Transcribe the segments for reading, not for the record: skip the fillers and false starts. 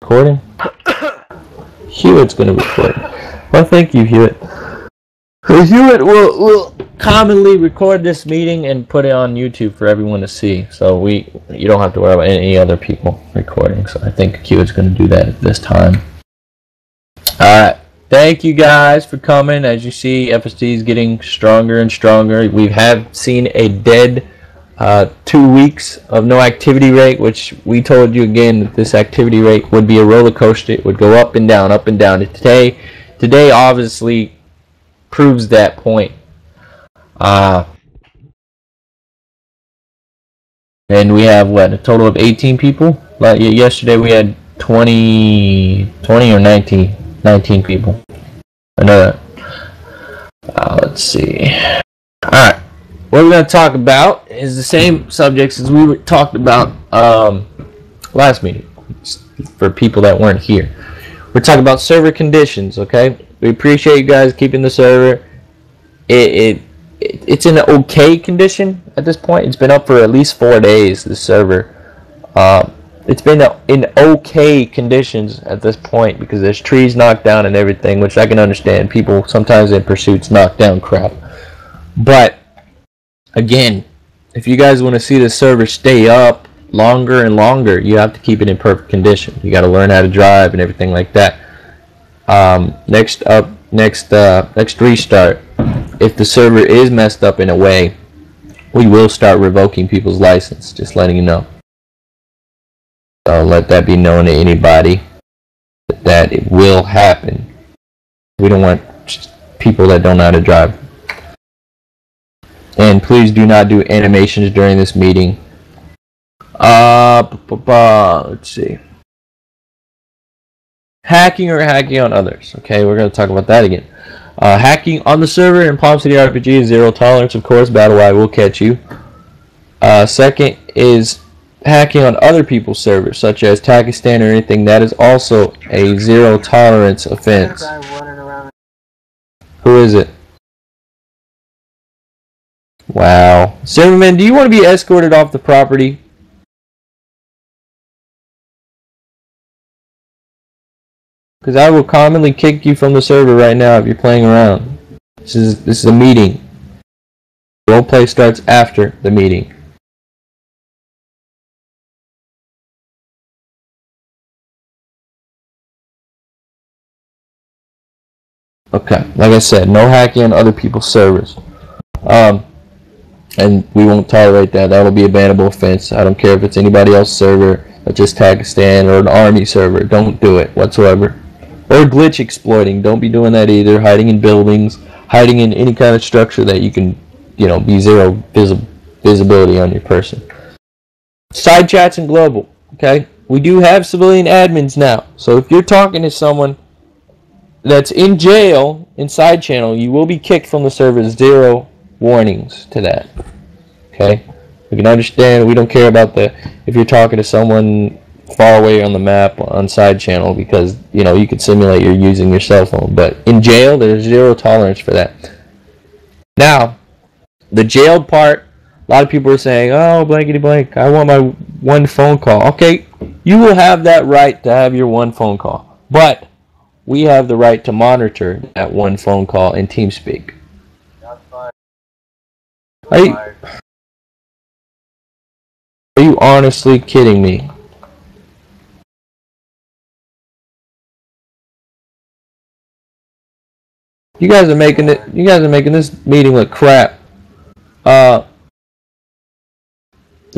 Recording? Hewitt's going to record. Well, thank you, Hewitt. Hewitt will commonly record this meeting and put it on YouTube for everyone to see. So you don't have to worry about any other people recording. So I think Hewitt's going to do that at this time. Alright. Thank you guys for coming. As you see, FST is getting stronger and stronger. We have seen a dead 2 weeks of no activity rate, which we told you again that this activity rate would be a roller coaster. It would go up and down, up and down. Today obviously proves that point. And we have what, a total of 18 people? Like yesterday we had 20 or 19 people. Another. Let's see. All right. What we're going to talk about is the same subjects as we talked about last meeting, for people that weren't here. We're talking about server conditions, okay? We appreciate you guys keeping the server. It's in an okay condition at this point. It's been up for at least 4 days, the server. It's been in okay conditions at this point because there's trees knocked down and everything, which I can understand. People sometimes in pursuits knock down crap. But again, if you guys want to see the server stay up longer and longer, you have to keep it in perfect condition. You got to learn how to drive and everything like that. Next restart, if the server is messed up in a way, we will start revoking people's license. Just letting you know. So let that be known to anybody that it will happen. We don't want people that don't know how to drive. And please do not do animations during this meeting. Let's see. Hacking or hacking on others. Okay, we're going to talk about that again. Hacking on the server in Palm City RPG is 0 tolerance, of course. BattleY will catch you. Second is hacking on other people's servers, such as Pakistan or anything. That is also a 0 tolerance offense. Who is it? Wow. Silverman, do you want to be escorted off the property? Because I will commonly kick you from the server right now if you're playing around. This is a meeting. Roleplay starts after the meeting. Okay, like I said, no hacking on other people's servers. And we won't tolerate that. That will be a bannable offense. I don't care if it's anybody else's server, or just Pakistan or an army server. Don't do it whatsoever. Or glitch exploiting. Don't be doing that either. Hiding in buildings, hiding in any kind of structure that you can, be 0 visibility on your person. Side chats and global. Okay, we do have civilian admins now. So if you're talking to someone that's in jail in side channel, you will be kicked from the server. 0 warnings to that. Okay, we can understand. We don't care about if you're talking to someone far away on the map on side channel, because you could simulate you're using your cell phone. But in jail, there's 0 tolerance for that. Now, the jailed part, a lot of people are saying, "Oh, blankety blank, I want my 1 phone call." Okay, you will have that right to have your 1 phone call, but we have the right to monitor that 1 phone call in TeamSpeak. Are you honestly kidding me? You guys are making this meeting look crap. Let's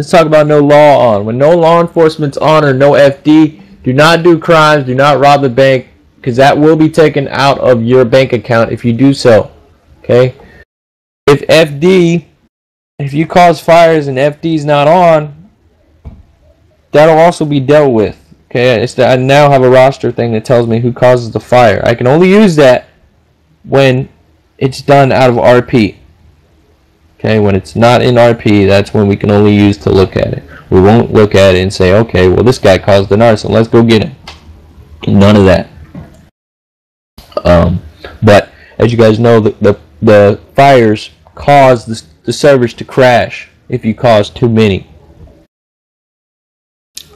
talk about no law on. When no law enforcement's on or no FD, do not do crimes, do not rob the bank, because that will be taken out of your bank account if you do so. Okay? If you cause fires and FD's not on, that'll also be dealt with. Okay? I now have a roster thing that tells me who causes the fire. I can only use that when it's done out of RP. Okay, when it's not in RP, that's when we can only use to look at it. We won't look at it and say, okay, well, this guy caused an arson, let's go get him. None of that. But as you guys know, the fires cause the servers to crash if you cause too many.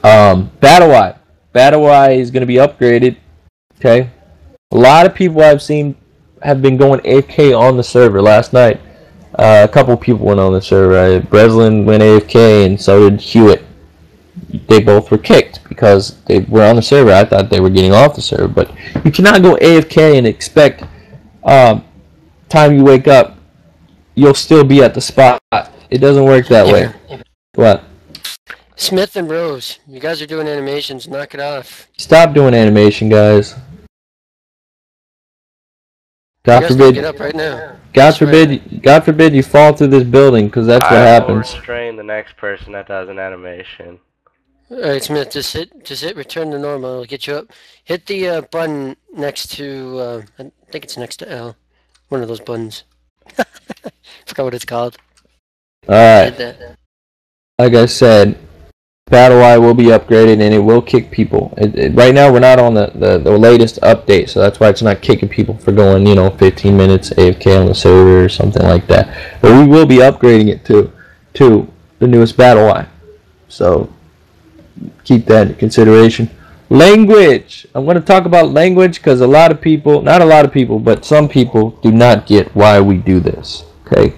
BattleY. Battle Eye is going to be upgraded. Okay, a lot of people I've seen have been going AFK on the server. Last night, a couple people went on the server. Breslin went AFK, and so did Hewitt. They both were kicked because they were on the server. I thought they were getting off the server, but you cannot go AFK and expect time you wake up you'll still be at the spot. It doesn't work that way. What? Smith and Rose, you guys are doing animations. Knock it off. Stop doing animation, guys. God forbid. Get up right now. God forbid you fall through this building, because that's what happens. I will restrain the next person that does an animation. Alright, Smith, just hit return to normal. It'll get you up. Hit the button next to, I think it's next to L. One of those buttons. Forgot what it's called. Alright. Like I said, Battle Eye will be upgraded and it will kick people. Right now we're not on the latest update, so that's why it's not kicking people for going, 15 minutes AFK on the server or something like that. But we will be upgrading it to the newest Battle Eye. So keep that in consideration. Language. I'm going to talk about language because a lot of people, not a lot of people, but some people do not get why we do this. Okay.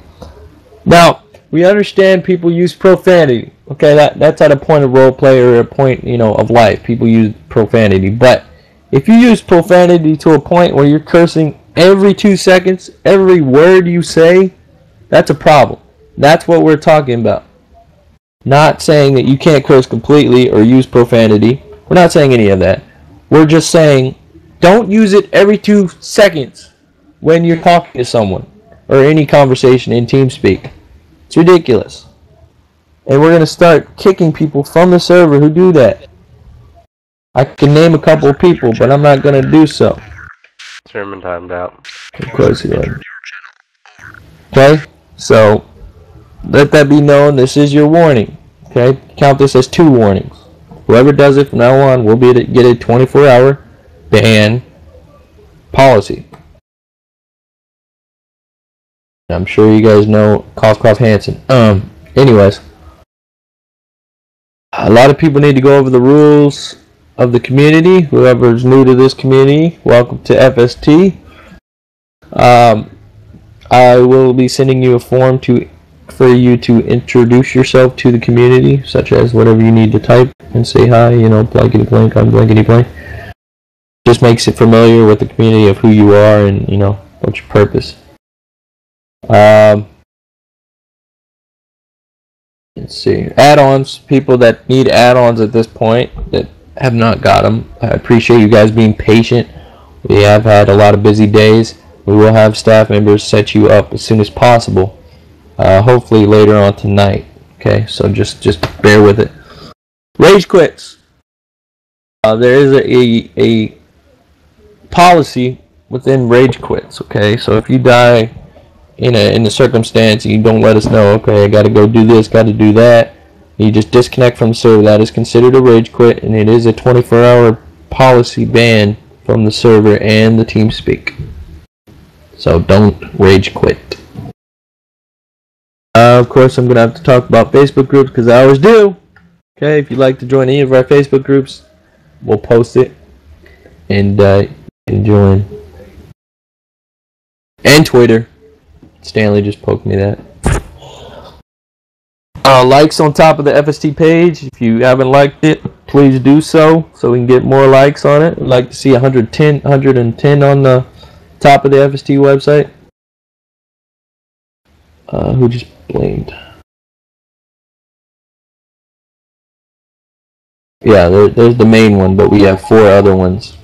Now, we understand people use profanity. Okay, that's at a point of role play or a point, of life. People use profanity. But if you use profanity to a point where you're cursing every 2 seconds, every word you say, that's a problem. That's what we're talking about. Not saying that you can't curse completely or use profanity. We're not saying any of that. We're just saying don't use it every 2 seconds when you're talking to someone or any conversation in TeamSpeak. It's ridiculous. And we're going to start kicking people from the server who do that. I can name a couple of people, but I'm not going to do so. Sermon timed out. Of course you are. Okay? So, let that be known. This is your warning. Okay? Count this as 2 warnings. Whoever does it from now on will get a 24-hour ban policy. I'm sure you guys know Cough Hansen. Anyways. A lot of people need to go over the rules of the community. Whoever's new to this community, welcome to FST. I will be sending you a form for you to introduce yourself to the community, such as whatever you need to type and say hi, blankety blank, I'm blankety blank. Just makes it familiar with the community of who you are and, what's your purpose. Let's see. Add-ons. People that need add-ons at this point that have not got them. I appreciate you guys being patient. We have had a lot of busy days. We will have staff members set you up as soon as possible. Hopefully later on tonight. Okay, so just bear with it. Rage quits. There is a policy within rage quits. Okay, so if you die in a circumstance and you don't let us know, okay, I gotta go do this, gotta do that, you just disconnect from the server, that is considered a rage quit, and it is a 24-hour policy ban from the server and the TeamSpeak. So don't rage quit. Of course, I'm gonna have to talk about Facebook groups because I always do. Okay, if you'd like to join any of our Facebook groups, we'll post it and join. And Twitter. Stanley just poked me that. Likes on top of the FST page. If you haven't liked it, please do so we can get more likes on it. I'd like to see 110 on the top of the FST website. Who just blamed? Yeah, there's the main one, but we have 4 other ones.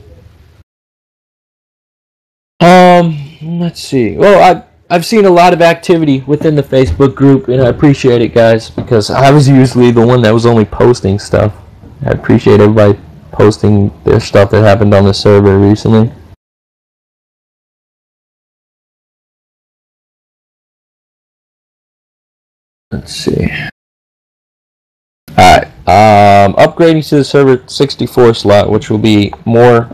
Let's see. Well, I've seen a lot of activity within the Facebook group, and I appreciate it, guys, because I was usually the one that was only posting stuff. I appreciate everybody posting their stuff that happened on the server recently. Let's see. Alright, upgrading to the server 64 slot, which will be more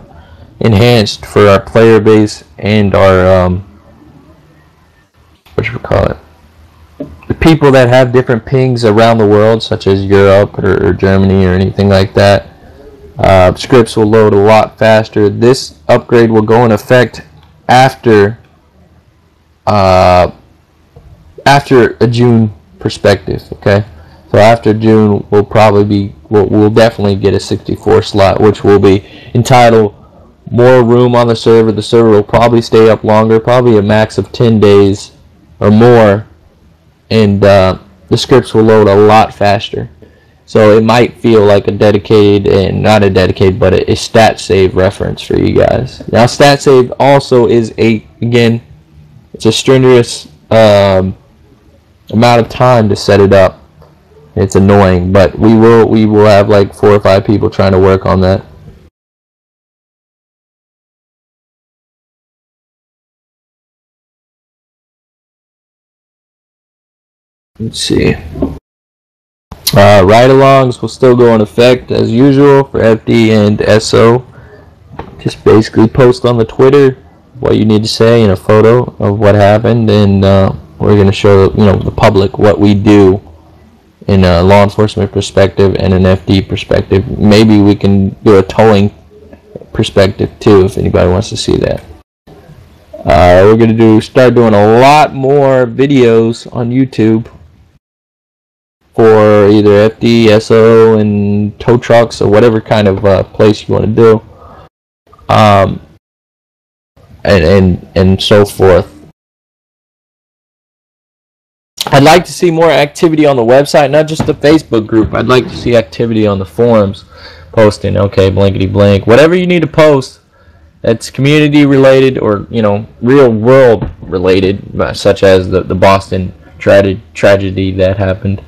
enhanced for our player base and our, the people that have different pings around the world, such as Europe or Germany or anything like that. Scripts will load a lot faster. This upgrade will go in effect after a June perspective. Okay, so after June, we'll definitely get a 64 slot, which will be entitled more room on the server. The server will probably stay up longer, probably a max of 10 days or more, and the scripts will load a lot faster. So it might feel like a dedicated, and not a dedicated, but a stat save reference for you guys. Now, stat save also is it's a strenuous amount of time to set it up. It's annoying, but we will have like 4 or 5 people trying to work on that. Let's see. Ride-alongs will still go in effect as usual for FD and SO. Just basically post on the Twitter what you need to say in a photo of what happened, and we're going to show the public what we do in a law enforcement perspective and an FD perspective. Maybe we can do a towing perspective too if anybody wants to see that. We're going to start doing a lot more videos on YouTube for either FD, SO, and tow trucks, or whatever kind of place you want to do, and so forth. I'd like to see more activity on the website, not just the Facebook group. I'd like to see activity on the forums, posting, okay, blankety blank, whatever you need to post that's community related or real world related, such as the Boston tragedy that happened.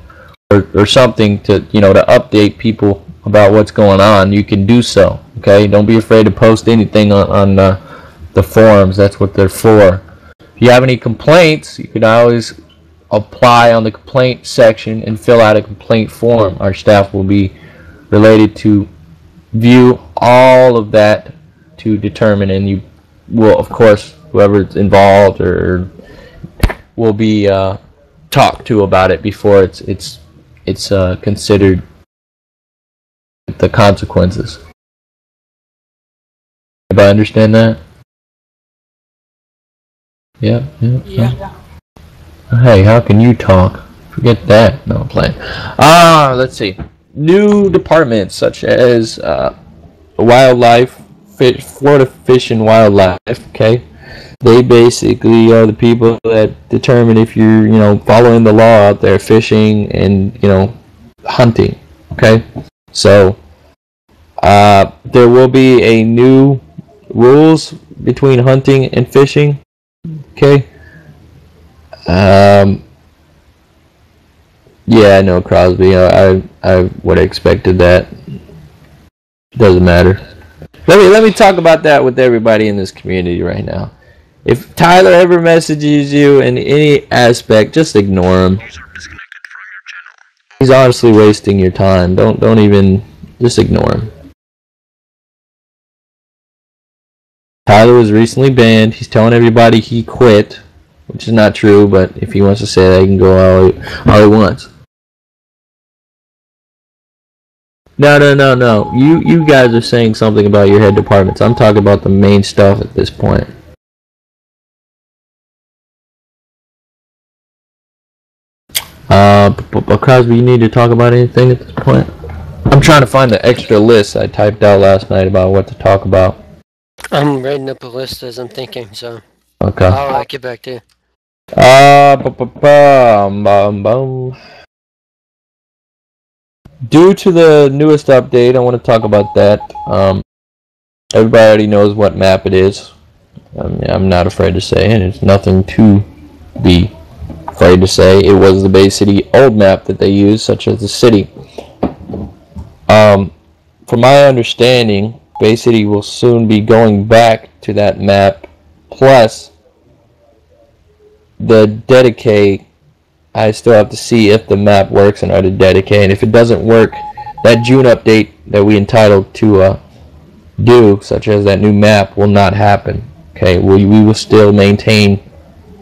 Or something to to update people about what's going on. You can do so. Okay, don't be afraid to post anything on the forums. That's what they're for. If you have any complaints, you can always apply on the complaint section and fill out a complaint form. Our staff will be related to view all of that to determine, and you will, of course, whoever's involved or will be talked to about it before it's considered the consequences. If I understand that? Yeah. Hey, how can you talk? Forget that. No, I'm playing. Let's see. New departments such as wildlife, Florida Fish and Wildlife. Okay. They basically are the people that determine if you're, following the law out there, fishing and, hunting. Okay? So, there will be a new rules between hunting and fishing. Okay? Yeah, I know, Crosby. I would have expected that. Doesn't matter. Let me talk about that with everybody in this community right now. If Tyler ever messages you in any aspect, just ignore him. He's honestly wasting your time. Don't even, just ignore him. Tyler was recently banned. He's telling everybody he quit, which is not true, but if he wants to say that, he can go all he wants. No. You guys are saying something about your head departments. I'm talking about the main stuff at this point. Crosby, you need to talk about anything at this point? I'm trying to find the extra list I typed out last night about what to talk about. I'm writing up a list as I'm thinking, so Okay. I'll get back to you. Due to the newest update, I want to talk about that. Everybody already knows what map it is. I'm not afraid to say it. It's nothing to be afraid to say. It was the Bay City old map that they used, such as the city. From my understanding, Bay City will soon be going back to that map. Plus, the dedicate, I still have to see if the map works in order to dedicate. And if it doesn't work, that June update that we entitled to do, such as that new map, will not happen. Okay, we will still maintain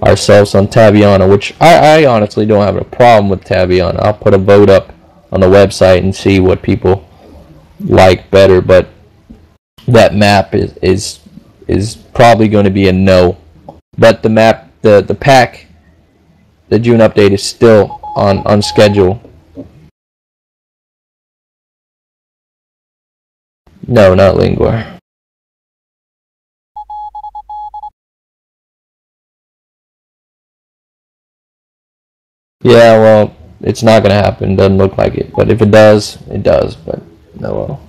ourselves on Tabiana, which I honestly don't have a problem with Tabiana. I'll put a vote up on the website and see what people like better, but that map is probably going to be a no. But the map, the pack, the June update is still on schedule. No, not Lingua. Yeah, well, it's not gonna happen. Doesn't look like it. But if it does, it does. But no, well.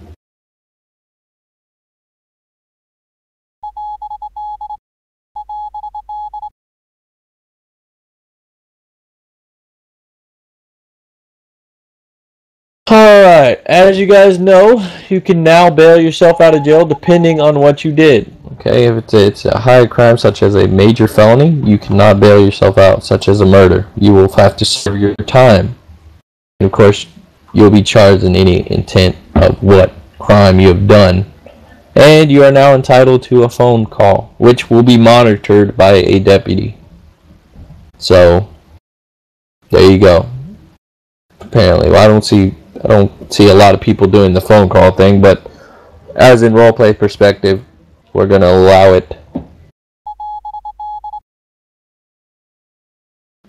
Alright, as you guys know, you can now bail yourself out of jail depending on what you did. Okay, if it's a high crime such as a major felony, you cannot bail yourself out, such as a murder. You will have to serve your time. And of course, you'll be charged in any intent of what crime you have done. And you are now entitled to a phone call, which will be monitored by a deputy. So, there you go. Apparently, well, I don't see a lot of people doing the phone call thing, but as in roleplay perspective, we're gonna allow it.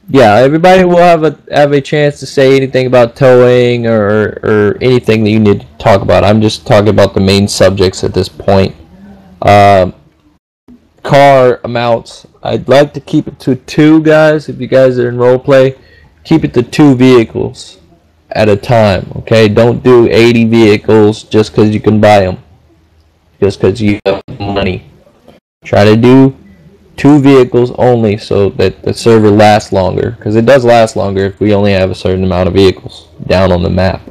Yeah, everybody will have a chance to say anything about towing or anything that you need to talk about. I'm just talking about the main subjects at this point. Car amounts. I'd like to keep it to 2, guys. If you guys are in roleplay, keep it to 2 vehicles at a time. Okay, don't do 80 vehicles just because you can buy them, just because you have money. Try to do 2 vehicles only so that the server lasts longer, because it does last longer if we only have a certain amount of vehicles down on the map.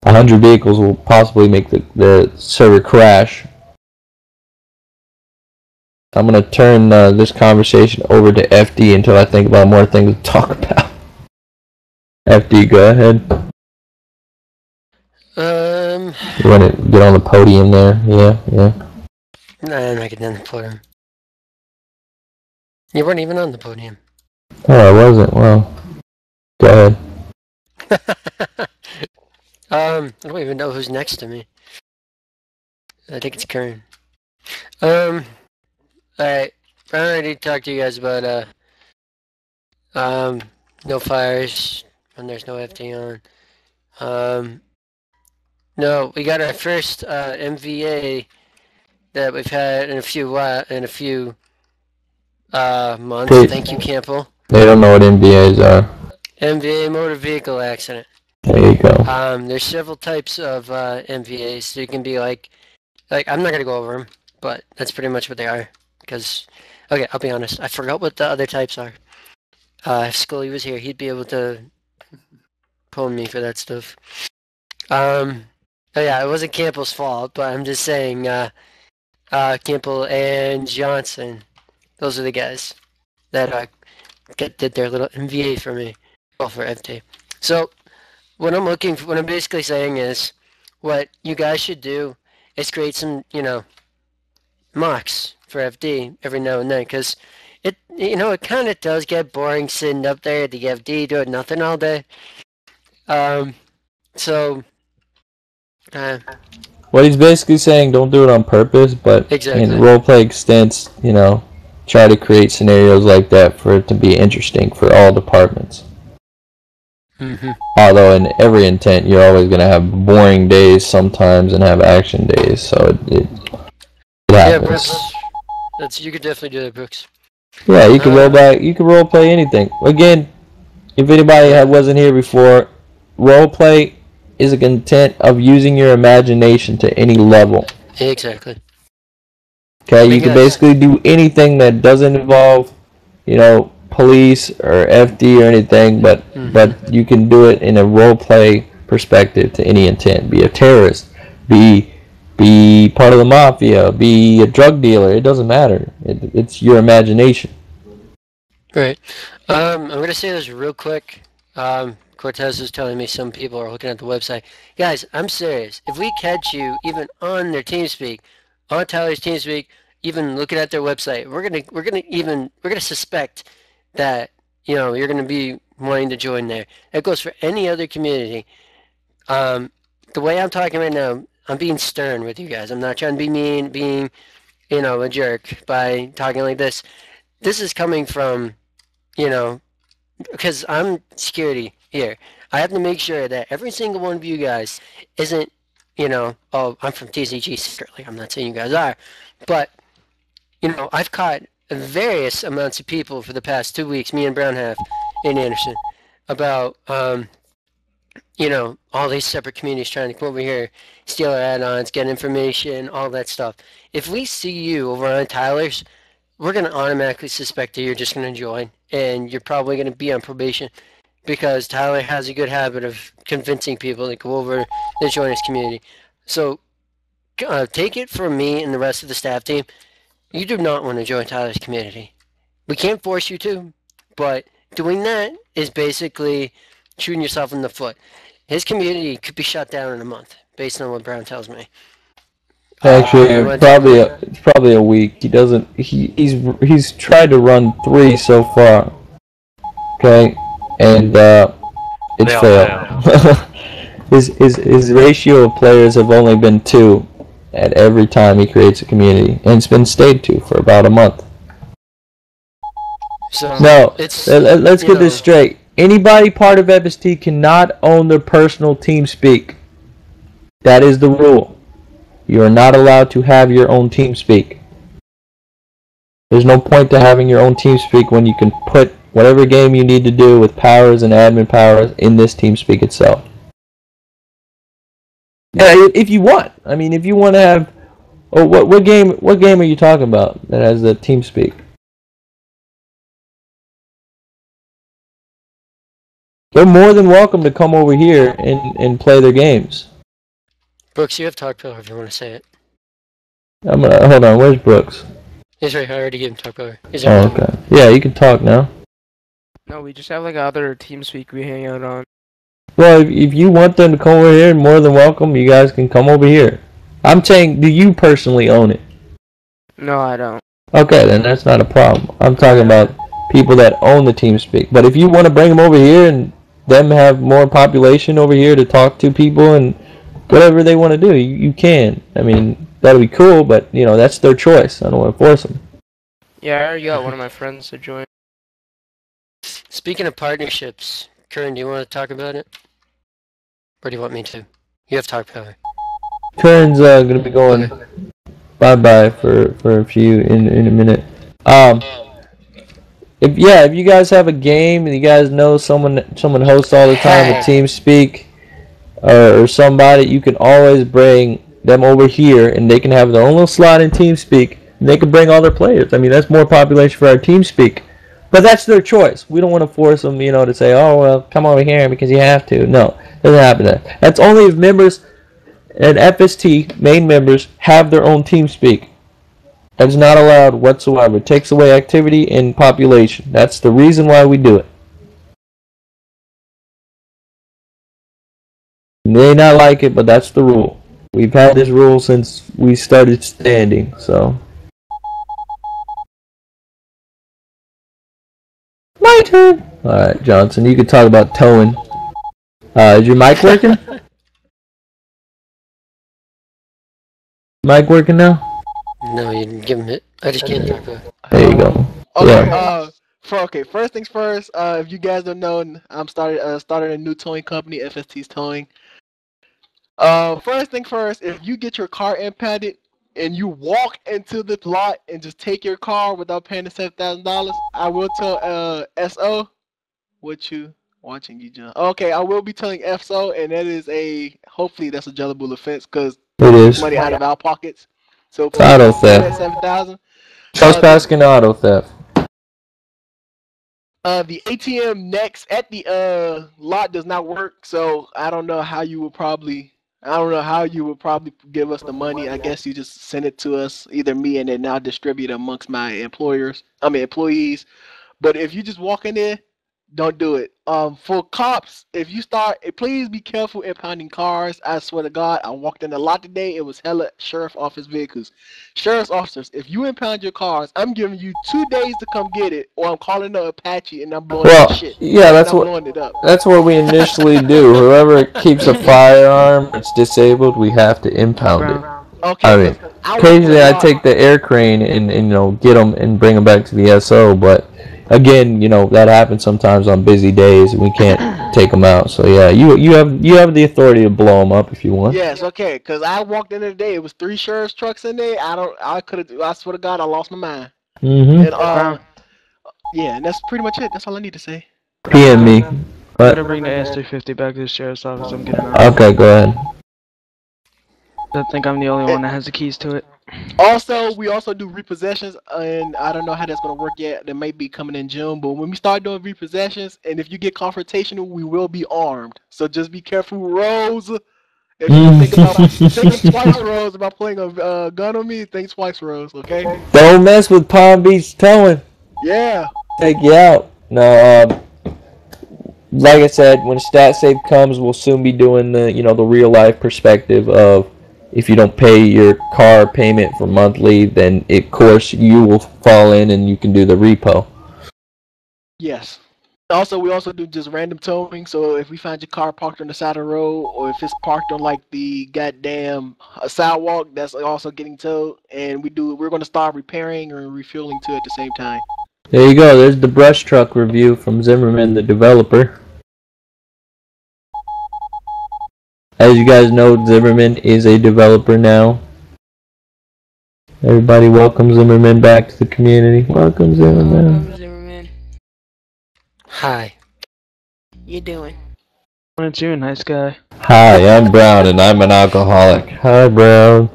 100 vehicles will possibly make the server crash. I'm going to turn this conversation over to FD until I think about more things to talk about. FD, go ahead. You want to get on the podium there? Yeah. Nah, I'm not getting on the podium. You weren't even on the podium. Oh, I wasn't. Well, go ahead. I don't even know who's next to me. I think it's Karen. Alright. I already talked to you guys about, no fires when there's no FD on. No, we got our first, MVA that we've had in a few months. Hey, Thank you, Campbell. they don't know what MVAs are. MVA, motor vehicle accident. There you go. There's several types of MVAs. So you can be like I'm not gonna go over them, but that's pretty much what they are. Because, okay, I'll be honest, I forgot what the other types are. If Scully was here, he'd be able to pwn me for that stuff. Oh yeah, it wasn't Campbell's fault, but I'm just saying, Campbell and Johnson, those are the guys that did their little MVA for me, well, for FT. So what I'm basically saying is, what you guys should do is create some, mocks for FD every now and then, because it kind of does get boring sitting up there at the FD doing nothing all day. So, what he's basically saying, don't do it on purpose, but exactly. in roleplay extents, try to create scenarios like that for it to be interesting for all departments. Mm-hmm. Although in every intent, you're always going to have boring days sometimes and have action days, so it happens. Yeah, Brooks. You could definitely do that, Brooks. Yeah, you can role play anything. Again, if anybody wasn't here before, role play is a content of using your imagination to any level. Exactly. Okay, you can basically do anything that doesn't involve, police or FD or anything, but you can do it in a role play perspective to any intent. Be a terrorist, be part of the mafia, be a drug dealer. It doesn't matter. It's your imagination. Right. I'm gonna say this real quick. Cortez is telling me some people are looking at the website. Guys, I'm serious. If we catch you even on their TeamSpeak, on Tyler's TeamSpeak, even looking at their website, we're gonna suspect that you're gonna be wanting to join there. That goes for any other community. the way I'm talking right now, I'm being stern with you guys. I'm not trying to be mean, being, a jerk by talking like this. This is coming from, because I'm security here. I have to make sure that every single one of you guys isn't, oh, I'm from TCG secretly. I'm not saying you guys are, but I've caught various amounts of people for the past 2 weeks. Me and Brown have in Anderson about all these separate communities trying to come over here, steal our add-ons, get information, all that stuff. If we see you over on Tyler's, we're going to automatically suspect that you're just going to join, and you're probably going to be on probation because Tyler has a good habit of convincing people to go over to join his community. So take it from me and the rest of the staff team. You do not want to join Tyler's community. We can't force you to, but doing that is basically shooting yourself in the foot. His community could be shut down in a month, based on what Brown tells me. Actually, it's probably a week. He doesn't. He's tried to run 3 so far. Okay, and it's failed. his ratio of players have only been 2 at every time he creates a community, and it's been stayed 2 for about a month. So no, let's get this straight. Anybody part of FST cannot own their personal TeamSpeak. That is the rule. You are not allowed to have your own TeamSpeak. There's no point to having your own TeamSpeak when you can put whatever game you need to do with powers and admin powers in this TeamSpeak itself. Yeah, if you want. I mean, if you want to have... Oh, what game are you talking about that has the TeamSpeak? They're more than welcome to come over here and play their games. Brooks, you have talk power if you want to say it. Hold on, where's Brooks? He's right. I already gave him talk power. Oh, okay. Yeah, you can talk now. No, we just have like other TeamSpeak we hang out on. Well, if you want them to come over here, more than welcome. You guys can come over here. I'm saying, do you personally own it? No, I don't. Okay, then that's not a problem. I'm talking about people that own the TeamSpeak. But if you want to bring them over here and them have more population over here to talk to people and whatever they want to do, you can. I mean, that'll be cool, but, that's their choice. I don't want to force them. Yeah, I already got one of my friends to join. Speaking of partnerships, Kern, do you want to talk about it? Or do you want me to? You have talk power. Kern's going to be going bye-bye for a few in a minute. If you guys have a game and you guys know someone hosts all the time at TeamSpeak or somebody, you can always bring them over here and they can have their own little slot in TeamSpeak and they can bring all their players. I mean, that's more population for our TeamSpeak. But that's their choice. We don't want to force them, to say, oh, well, come over here because you have to. No, it doesn't happen. That's only if members and FST, main members, have their own TeamSpeak. That's not allowed whatsoever. It takes away activity and population. That's the reason why we do it. You may not like it, but that's the rule. We've had this rule since we started standing, so. My turn! Alright, Johnson, you can talk about towing. Is your mic working? Mic working now? No, you didn't give him it. I just can't talk about it. There you go. Okay, Yeah. First things first, if you guys don't know, I'm started a new towing company, FST's Towing. First thing first, if you get your car impounded and you walk into the lot and just take your car without paying the $7,000, I will tell SO what you watching you, John. Okay, I will be telling FSO, and that is hopefully that's a jailable offense because It is. money out of our pockets. So It's auto theft. $7,000. Trespassing and auto theft. The ATM next at the lot does not work, so I don't know how you would probably give us the money. I guess you just send it to us, either me and then I'll distribute it amongst my employees. But if you just walk in there, Don't do it. For cops, if you start, please be careful impounding cars. I swear to God, I walked in a lot today. It was hella sheriff office vehicles. Sheriff's officers, if you impound your cars, I'm giving you 2 days to come get it, or I'm calling the Apache and I'm blowing your Well, shit. yeah, And that's I'm what blowing it up. that's what we initially do. Whoever keeps a firearm, it's disabled, we have to impound it. Brown. Okay, I because mean, I was doing occasionally a I lot. take the air crane and get them and bring them back to the SO, but again, that happens sometimes on busy days and we can't take them out. So yeah, you have the authority to blow them up if you want. Yes, okay, because I walked in there today. It was 3 sheriff's trucks in there. I swear to God, I lost my mind. Mm-hmm. And Brown. yeah, and that's pretty much it. That's all I need to say. PM me. I'm What? gonna bring the S350 back to the sheriff's office. I'm getting off. Okay, go ahead. I think I'm the only one that has the keys to it. Also, we also do repossessions, and I don't know how that's gonna work yet. That may be coming in June, but when we start doing repossessions, and if you get confrontational, we will be armed. So just be careful, Rose. If you think twice, Rose, about putting a gun on me, think twice, Rose. Okay? Don't mess with Palm Beach towing. Yeah. Take you out. No, like I said, when stat save comes, we'll soon be doing the real life perspective of if you don't pay your car payment for monthly, then of course you will fall in and you can do the repo. Yes. Also, we also do just random towing. So if we find your car parked on the side of the road, or if it's parked on like the goddamn sidewalk, that's also getting towed. And we're gonna start repairing or refueling too at the same time. There you go. There's the brush truck review from Zimmerman, the developer. As you guys know, Zimmerman is a developer now. Everybody welcome Zimmerman back to the community. Welcome Zimmerman. Welcome, Zimmerman. Hi. You doing? It's you, nice guy. Hi, I'm Brown and I'm an alcoholic. Hi, Brown.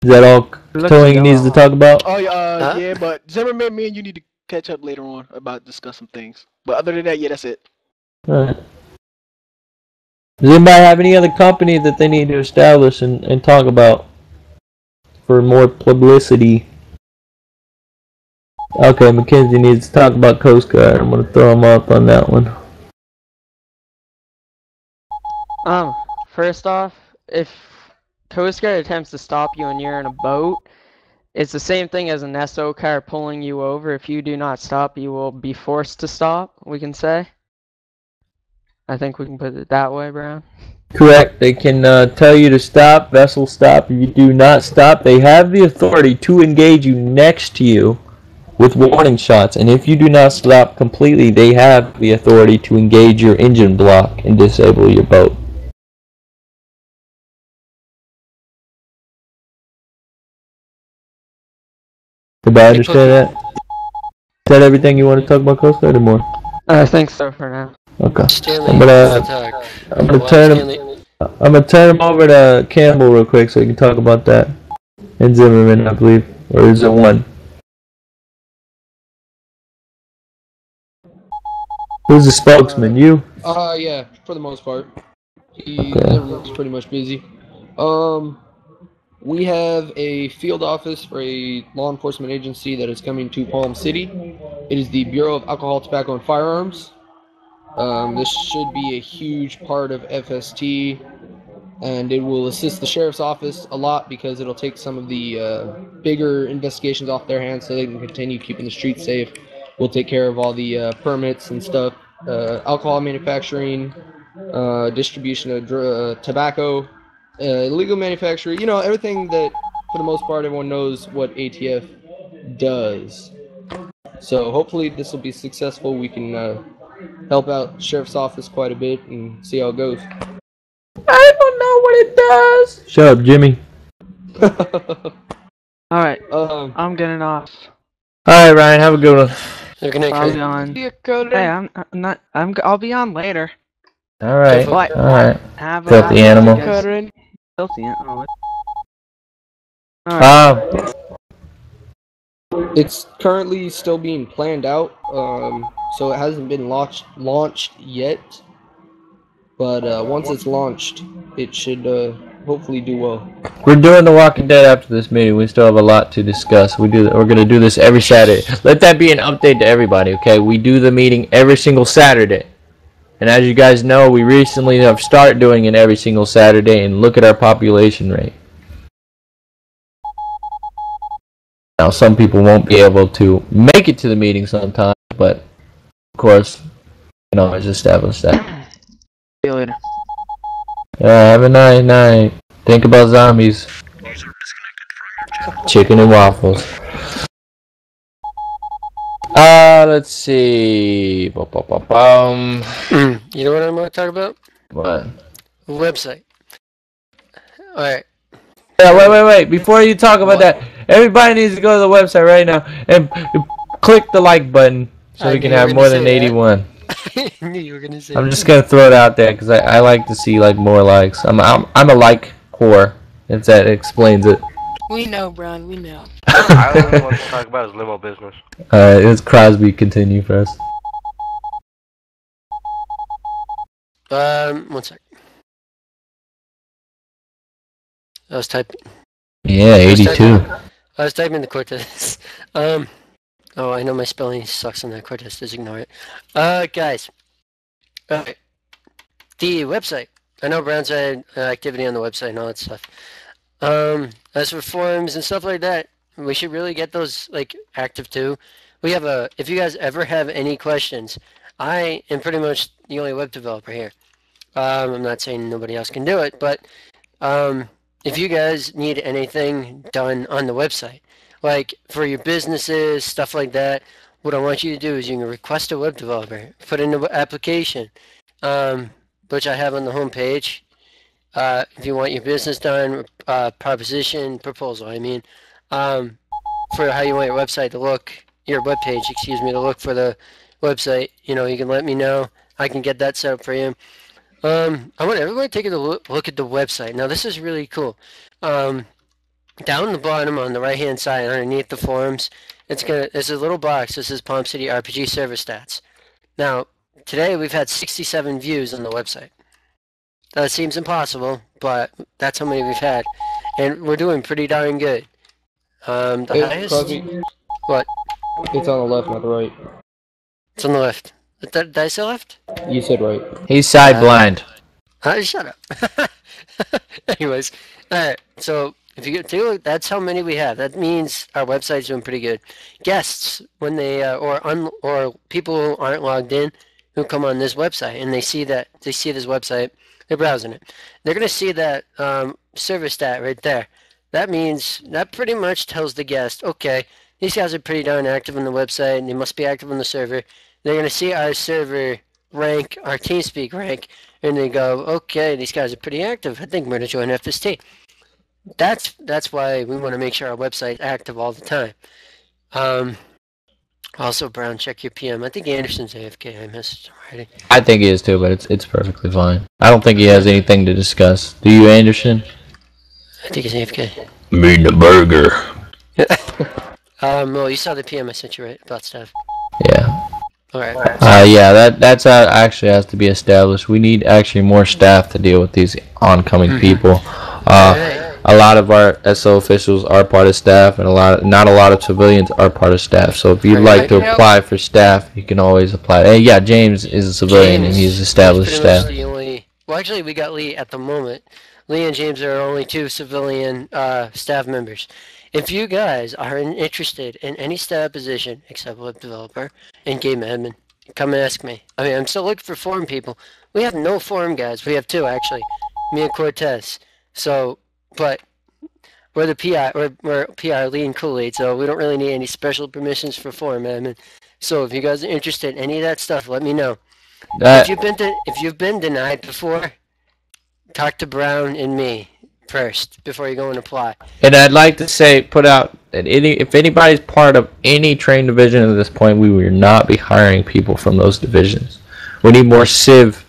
Is that all towing needs to talk about? Oh Huh? yeah, but Zimmerman, me and you need to catch up later on about discuss some things. But other than that, yeah, that's it. Alright. Does anybody have any other company that they need to establish and talk about for more publicity? Okay, Mackenzie needs to talk about Coast Guard. I'm gonna throw him up on that one. First off, if Coast Guard attempts to stop you and you're in a boat, it's the same thing as an SO car pulling you over. If you do not stop, you will be forced to stop, we can say. I think we can put it that way, Brown. Correct. They can tell you to stop, vessel stop. If you do not stop, they have the authority to engage you next to you with warning shots. And if you do not stop completely, they have the authority to engage your engine block and disable your boat. Everybody understand that? Is that everything you want to talk about Coast Guard or more? I think so for now. Okay. Stanley, I'm gonna talk. I'm gonna Well, turn Stanley, him over to Campbell real quick so he can talk about that. And Zimmerman, I believe. Or is it one? Who's the spokesman? You? Yeah, for the most part. Okay. Everyone's pretty much busy. We have a field office for a law enforcement agency that is coming to Palm City. It is the Bureau of Alcohol, Tobacco, and Firearms. This should be a huge part of FST, and it will assist the sheriff's office a lot because it'll take some of the bigger investigations off their hands so they can continue keeping the streets safe. We'll take care of all the permits and stuff, alcohol manufacturing, distribution of tobacco, illegal manufacturing, everything that, for the most part, everyone knows what ATF does. So hopefully this will be successful. We can help out Sheriff's Office quite a bit and see how it goes. I don't know what it does. Shut up, Jimmy. Alright, I'm getting off. Alright, Ryan, have a good one. good night, I'll Craig. be on. Hey, I'll be on later. Alright. What? Alright. Have Filthy animal. Filthy animal. Alright. It's currently still being planned out, so it hasn't been launched yet. But once it's launched, it should hopefully do well. We're doing The Walking Dead after this meeting. We still have a lot to discuss. We're gonna do this every Saturday. Let that be an update to everybody, okay? We do the meeting every single Saturday. And as you guys know, we recently have started doing it every single Saturday, and look at our population rate. Now, some people won't be able to make it to the meeting sometimes, but of course, you can always establish that. See you later. Have a nice night. Think about zombies. Chicken and waffles. Let's see. You know what I'm going to talk about? What? Website. Alright. Yeah, wait. Before you talk about that, everybody needs to go to the website right now and click the like button so we can have more than 81. I knew you were going to say I'm just gonna throw it out there because I like to see like more likes. I'm a like whore. If that explains it. We know, Brian. We know. I only want to talk about his limo business. Alright, it's Crosby. Continue for us. 1 sec. I was typing. Yeah, 82. I was typing the Cortez. Oh, I know my spelling sucks on that Cortez. Just ignore it. Guys. Okay. The website. I know Brown's had activity on the website and all that stuff. As for forums and stuff like that, we should really get those like active too. We have if you guys ever have any questions, I am pretty much the only web developer here. I'm not saying nobody else can do it, but if you guys need anything done on the website, like for your businesses, stuff like that, what I want you to do is you can request a web developer, put in an application, which I have on the home page. If you want your business done, proposal, I mean, for how you want your website to look, your web page, excuse me, to look for the website, you know, you can let me know. I can get that set up for you. I want everybody to take a look at the website. Now, this is really cool. Down the bottom on the right-hand side, underneath the forums, there's a little box that says Palm City RPG server stats. Now, today we've had 67 views on the website. That seems impossible, but that's how many we've had, and we're doing pretty darn good. The highest. Crosby, What? it's on the left, not the right. It's on the left. Did I say left? You said right. He's side blind. Shut up. Anyways, alright, so if you take a look, that's how many we have. That means our website's doing pretty good. Guests, when they or people who aren't logged in, who come on this website and they see this website, they're browsing it. They're gonna see that server stat right there. That means that pretty much tells the guest, okay, these guys are pretty darn active on the website and they must be active on the server. They're gonna see our server rank, our TeamSpeak rank, and they go, okay, these guys are pretty active. I think we're gonna join FST. That's why we want to make sure our website's active all the time. Also, Brown, check your PM. I think Anderson's AFK. I missed already. I think he is too, but it's perfectly fine. I don't think he has anything to discuss. Do you, Anderson? I think he's AFK. Mean the burger. Well, you saw the PM I sent you, right? About stuff. Yeah. Alright. Yeah, that's actually has to be established. We need actually more staff to deal with these oncoming people. A lot of our SO officials are part of staff, and not a lot of civilians are part of staff. So if you'd like to apply for staff, you can always apply. Hey, yeah, James is a civilian, and he's established staff. Well, actually, we got Lee at the moment. Lee and James are only 2 civilian staff members. If you guys are interested in any staff position except web developer and game admin, come and ask me. I mean, I'm still looking for forum people. We have no forum guys. We have 2 actually, me and Cortez. So, but we're the PI. We're PI Lee and Kool-Aid, so we don't really need any special permissions for forum admin. So if you guys are interested in any of that stuff, let me know. If you've been denied before, talk to Brown and me first before you go and apply. And I'd like to say, put out that if anybody's part of any train division at this point, we will not be hiring people from those divisions. We need more civ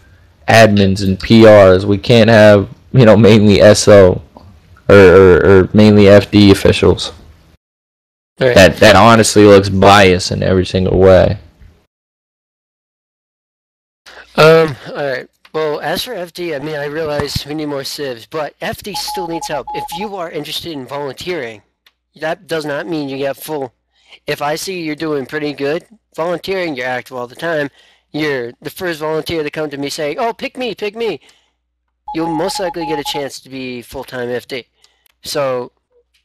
admins and PRs. We can't have, you know, mainly SO or mainly FD officials. Right. That honestly looks biased in every single way. Alright. Well, as for FD, I mean, I realize we need more civs, but FD still needs help. If you are interested in volunteering, that does not mean you get full. If I see you're doing pretty good volunteering, you're active all the time, you're the first volunteer to come to me saying, oh, pick me, you'll most likely get a chance to be full-time FD. So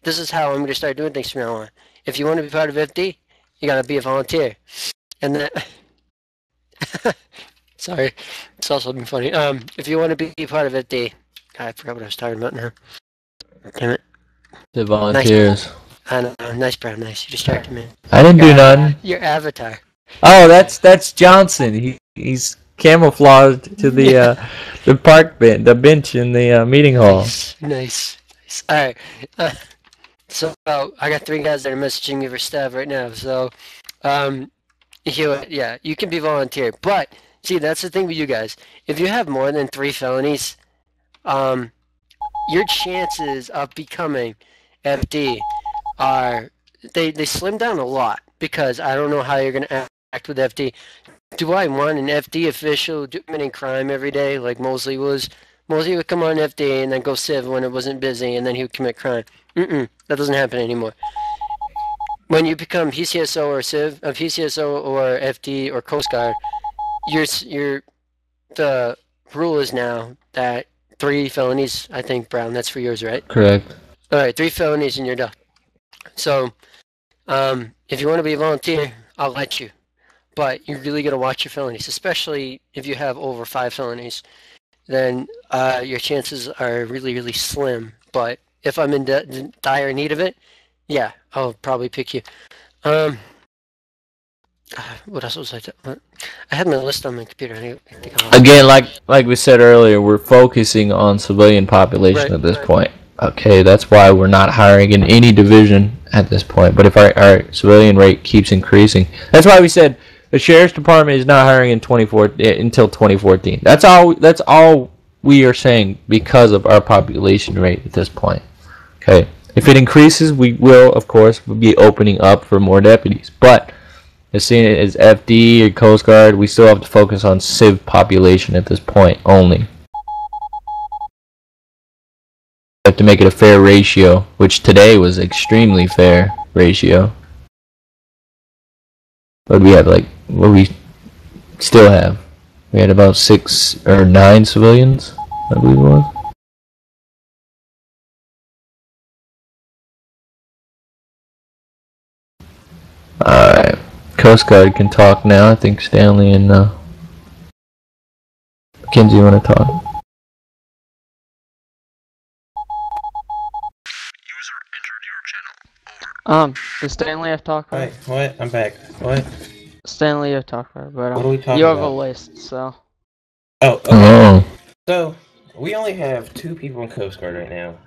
this is how I'm going to start doing things from now on. If you want to be part of FD, you got to be a volunteer. And that... Sorry, it's also been funny. If you want to be part of FD... I forgot what I was talking about now. Damn it. The volunteers. Nice. I know, nice brown, nice. You distracted me. I didn't do nothing. Your avatar. Oh, that's Johnson. He's camouflaged to the bench in the meeting hall. Nice. All right. So I got 3 guys that are messaging me for staff right now. So, you can be volunteer, but see, that's the thing with you guys. If you have more than 3 felonies, your chances of becoming FD are they slim down a lot, because I don't know how you're gonna act with FD. Do I want an FD official committing crime every day like Mosley was? Mosley would come on FD and then go civ when it wasn't busy, and then he would commit crime. That doesn't happen anymore. When you become PCSO or civ, PCSO or FD or Coast Guard, the rule is now that 3 felonies. I think Brown, that's for yours, right? Correct. All right, 3 felonies and you're done. So, if you want to be a volunteer, I'll let you. But you're really going to watch your felonies, especially if you have over 5 felonies. Then your chances are really, really slim. But if I'm in dire need of it, yeah, I'll probably pick you. What else was I? I had my list on my computer. Again, like we said earlier, we're focusing on civilian population at this point. Okay, that's why we're not hiring in any division at this point. But if our civilian rate keeps increasing, that's why we said the sheriff's department is not hiring in until 2014. That's all we are saying, because of our population rate at this point. Okay, if it increases, we will, of course, be opening up for more deputies. But as soon as FD or Coast Guard, we still have to focus on civ population at this point only. We have to make it a fair ratio, which today was extremely fair ratio. What do we have, what do we still have? We had about 6 or 9 civilians, I believe it was. Alright, Coast Guard can talk now. I think Stanley and Mackenzie want to talk. Does Stanley have talk? Wait, what? I'm back. What? Stanley have talk, but what are we talking you have about? a list, so. Oh, okay. Oh. So we only have 2 people in Coast Guard right now.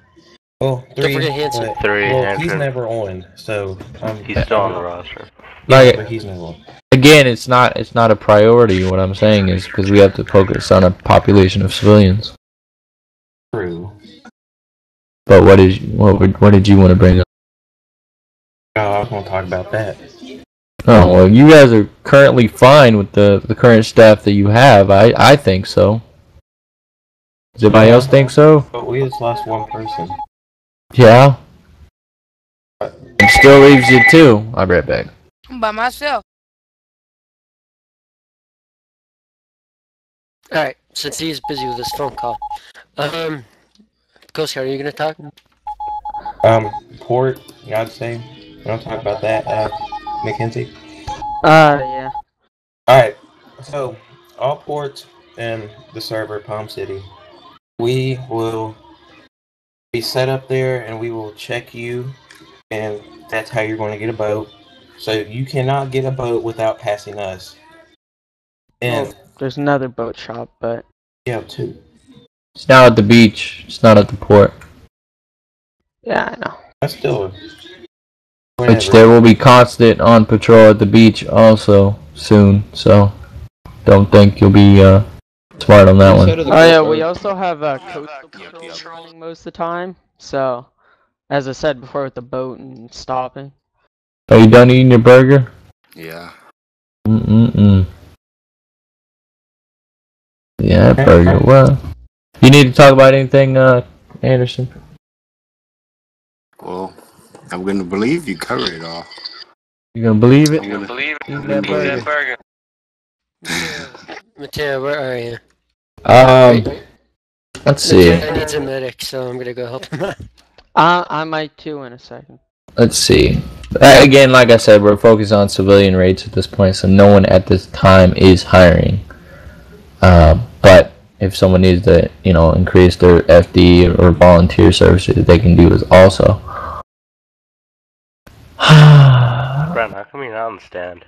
Well, 3. Don't forget Hanson. But, 3. well, Hanson. he's never on, so He's still on the roster. Yeah, but he's never on. Again, it's not a priority. What I'm saying is because we have to focus on a population of civilians. True. But what did you want to bring up? Oh, I was going to talk about that. Oh well, you guys are currently fine with the current staff that you have. I think so. Does anybody else think so? But we just lost 1 person. Yeah. It still leaves you 2. I'll be right back. I'm by myself. Alright, since he's busy with his phone call. Coast Guard, are you gonna talk? Port, I'd say. You want to talk about that, Mackenzie? Yeah. Alright, so all ports in the server, Palm City, we will be set up there and we will check you, and that's how you're going to get a boat. So you cannot get a boat without passing us. And there's another boat shop, but you have 2. It's not at the beach. It's not at the port. yeah, I know. That's still Which there will be constant on patrol at the beach also soon. So don't think you'll be smart on that one. Oh yeah, we also have coastal patrols running most of the time. So, as I said before, with the boat and stopping. Are you done eating your burger? Yeah. Yeah, Yeah, burger. Well, you need to talk about anything, Anderson? Well, I'm gonna believe you covered it all. You gonna believe it? I'm gonna believe Eating that burger. Mateo, where are you? Let's see. Mateo needs a medic, so I'm gonna go help him out. I might too in a second. Let's see. Again, like I said, we're focused on civilian rates at this point, so no one at this time is hiring. But if someone needs to, increase their FD or volunteer services, they can do this also. Brent, how come you're not on the stand?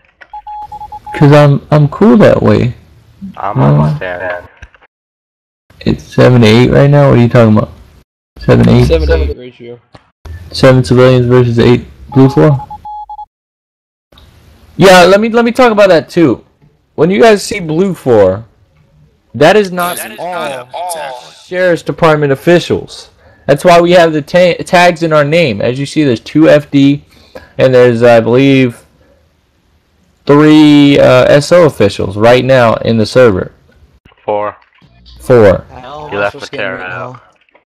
Cause I'm cool that way. I'm on the stand. It's 7-8 right now. What are you talking about? 7-8. 7-8 ratio. 7 civilians versus 8 blue 4. Yeah, let me talk about that too. When you guys see blue 4, that is not all sheriff's department officials. That's why we have the tags in our name. As you see, there's 2 FD, and there's, I believe, 3 SO officials right now in the server. 4. You left Matera out.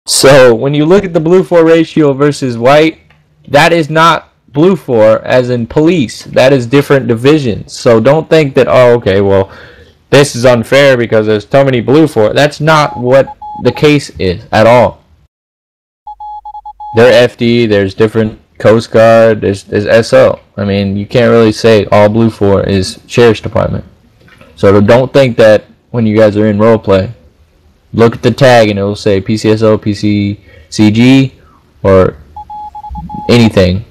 So when you look at the blue 4 ratio versus white, that is not blue 4 as in police. That is different divisions. So don't think that, oh, okay, well, this is unfair because there's so many blue 4. That's not what the case is at all. They're FD, there's different Coast Guard, there's SO. I mean, you can't really say all blue 4 is Sheriff's Department. So don't think that when you guys are in roleplay, look at the tag and it will say PCSO, PCCG, or anything.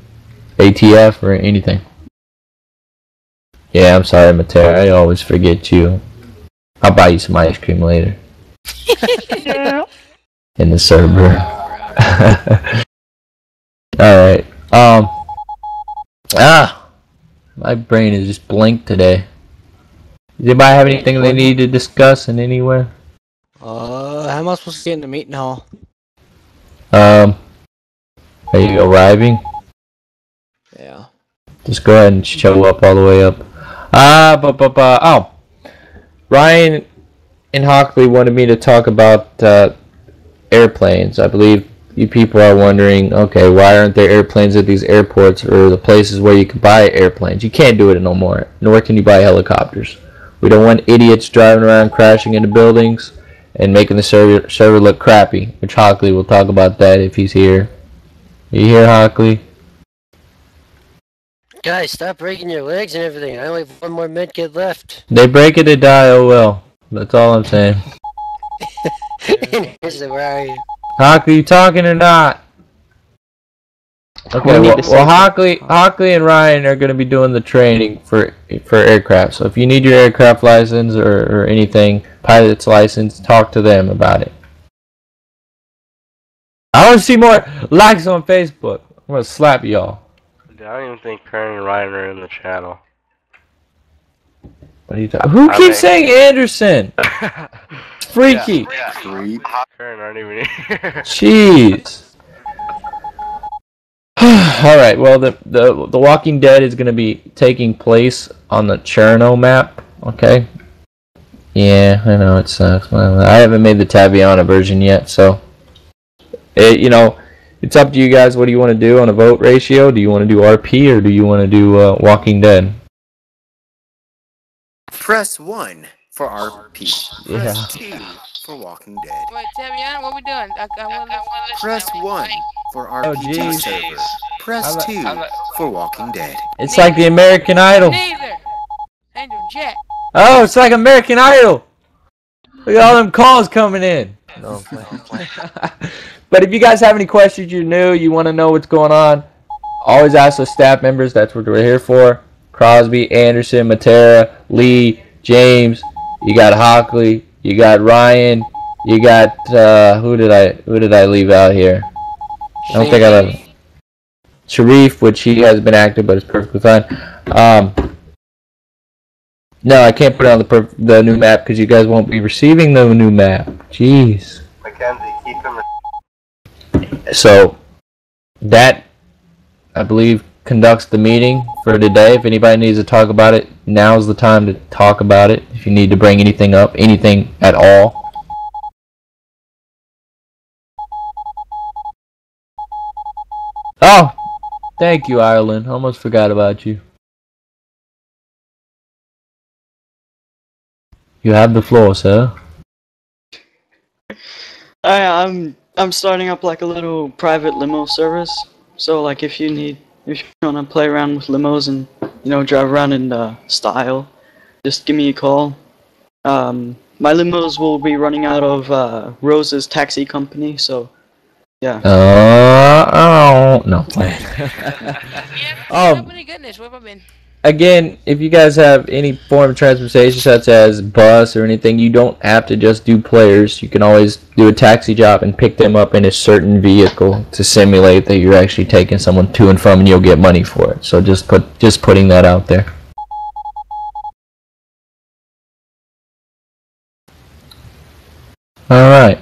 ATF or anything. Yeah, I'm sorry, Matera. I always forget you. I'll buy you some ice cream later. In the server. Alright. My brain is just blanked today. Does anybody have anything they need to discuss in anywhere? How am I supposed to get in the meeting hall? Are you arriving? Yeah. Just go ahead and show up all the way up. Oh. Ryan and Hockley wanted me to talk about airplanes. I believe you people are wondering, okay, why aren't there airplanes at these airports or the places where you can buy airplanes? You can't do it no more, nor can you buy helicopters. We don't want idiots driving around crashing into buildings and making the server look crappy, which Hockley will talk about that if he's here. Are you here, Hockley? Guys, stop breaking your legs and everything. I only have one more med kit left. They break it to die, oh well. That's all I'm saying. Where are you? Hockley, you talking or not? Okay, well Hockley and Ryan are going to be doing the training for aircraft. So if you need your aircraft license or anything, pilot's license, talk to them about it. I want to see more likes on Facebook. I'm going to slap y'all. I don't even think Kern and Ryan are in the channel. What are you talking? Who keeps saying Anderson? Freaky. Kern aren't even here. Jeez. Alright, well the Walking Dead is gonna be taking place on the Cherno map, okay? Yeah, I know it sucks. I haven't made the Taviana version yet, so it's up to you guys. What do you want to do on a vote ratio? Do you want to do RP or do you want to do Walking Dead? Press 1 for RP. Yeah. Press 2 for Walking Dead. Wait, Taviana, what we doing? I want to listen. Press 1 for RPG server. Press 2 for Walking Dead. It's like the American Idol. Neither. Andrew Jack. Oh, it's like American Idol. Look at all them calls coming in. No, I'm playing. But if you guys have any questions, you're new, you want to know what's going on, always ask the staff members. That's what we're here for. Crosby, Anderson, Matera, Lee, James. You got Hockley. You got Ryan. You got who did I leave out here? I don't think I left Sharif, which he has been active, but it's perfectly fine. No, I can't put it on the new map because you guys won't be receiving the new map. Jeez. Mackenzie, keep him. So that I believe conducts the meeting for today. If anybody needs to talk about it, now's the time to talk about it. If you need to bring anything up, anything at all. Oh, thank you, Ireland. Almost forgot about you. You have the floor, sir. I'm starting up like a little private limo service. So like if you wanna play around with limos and drive around in style, just give me a call. My limos will be running out of Rose's taxi company, so yeah. Oh no. Company goodness, where have I been? Again, if you guys have any form of transportation such as bus or anything, you don't have to just do players. You can always do a taxi job and pick them up in a certain vehicle to simulate that you're actually taking someone to and from, and you'll get money for it. So just putting that out there. All right.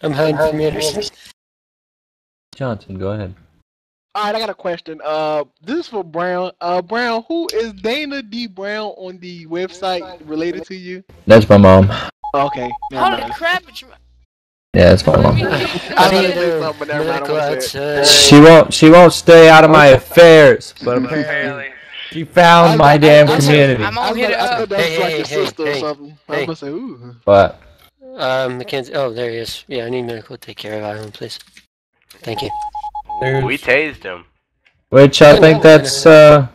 I'm hiding from Anderson. Johnson, go ahead. Alright, I got a question. This is for Brown. Brown, who is Dana D. Brown on the website related to you? That's my mom. Okay. Holy crap! Yeah, that's my mom. I need something, but never mind, I don't wanna say it. She won't stay out of my affairs, but apparently she found my damn community. I'm gonna hit it up. Like your sister or something. I was gonna say, ooh. What? Mackenzie. Oh, there he is. Yeah, I need medical. Take care of Ireland, please. Thank you. We tased him. Which I think that's no,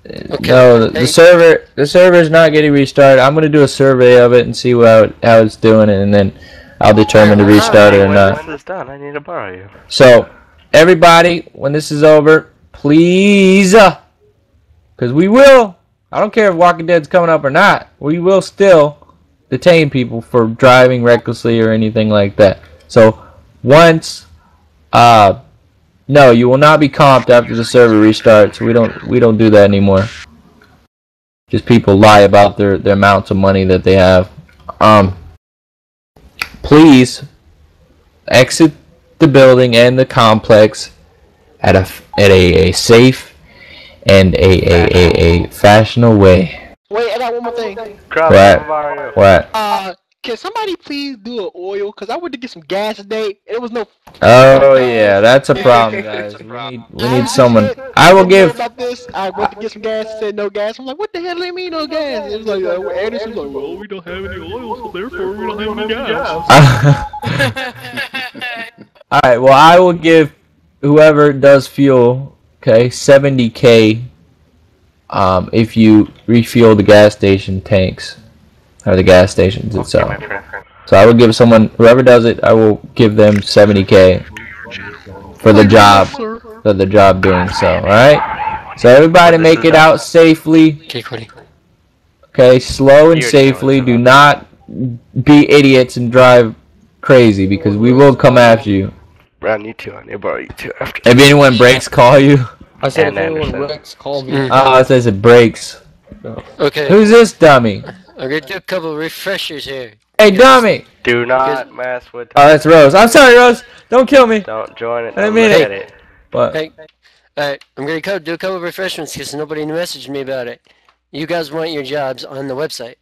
the server's not getting restarted. I'm gonna do a survey of it and see how it's doing, and then I'll determine to restart it or not. When this is done, I need to borrow you. So everybody, when this is over, please, because we will. I don't care if Walking Dead's coming up or not. We will still detain people for driving recklessly or anything like that. So once, no, you will not be comped after the server restarts. We don't do that anymore. Just people lie about their amounts of money that they have. Please exit the building and the complex at a safe and a fashionable way. Wait, I got one more thing. What? Can somebody please do an oil? Cause I went to get some gas today. It was no. Oh yeah, that's a problem, guys. We need someone. I will give. About this. I went to get some gas. Said no gas. I'm like, what the hell do you mean no gas? It was like Anderson was like, well, we don't have any oil, so therefore we don't have any gas. All right. Well, I will give whoever does fuel, okay, 70K. If you refuel the gas station tanks. Or the gas stations itself. So I will give someone, whoever does it, I will give them 70K for the job doing so. All right. So everybody make it out safely. Okay, slow and safely. Do not be idiots and drive crazy because we will come after you. Brown, you too. I need to borrow you too. If anyone breaks, call you. I said if anyone wrecks, call me. Oh, it says it breaks. Okay. Who's this dummy? I'm gonna do a couple of refreshers here. Hey, dummy! Do not mess with. Oh, that's Rose. I'm sorry, Rose. Don't kill me. Don't join it. I didn't mean it. What? Hey, alright, I'm gonna do a couple of refreshments because nobody messaged me about it. You guys want your jobs on the website.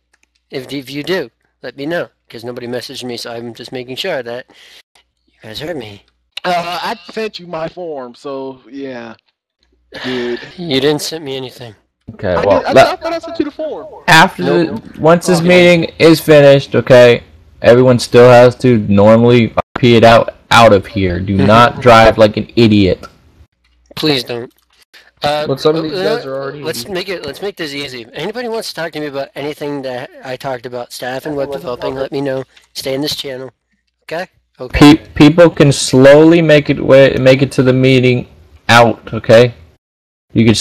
If you do, let me know because nobody messaged me, so I'm just making sure that you guys heard me. I sent you my form, so yeah. Dude. You didn't send me anything. Okay, I well, thought I sent you the form. Once this meeting is finished, okay, everyone still has to normally pee it out of here. Do not drive like an idiot. Please don't. But some of these guys are already. Let's make this easy. If anybody wants to talk to me about anything that I talked about, staff and web developing, let me know. Stay in this channel. Okay? Okay. People can slowly make it to the meeting out, okay? You can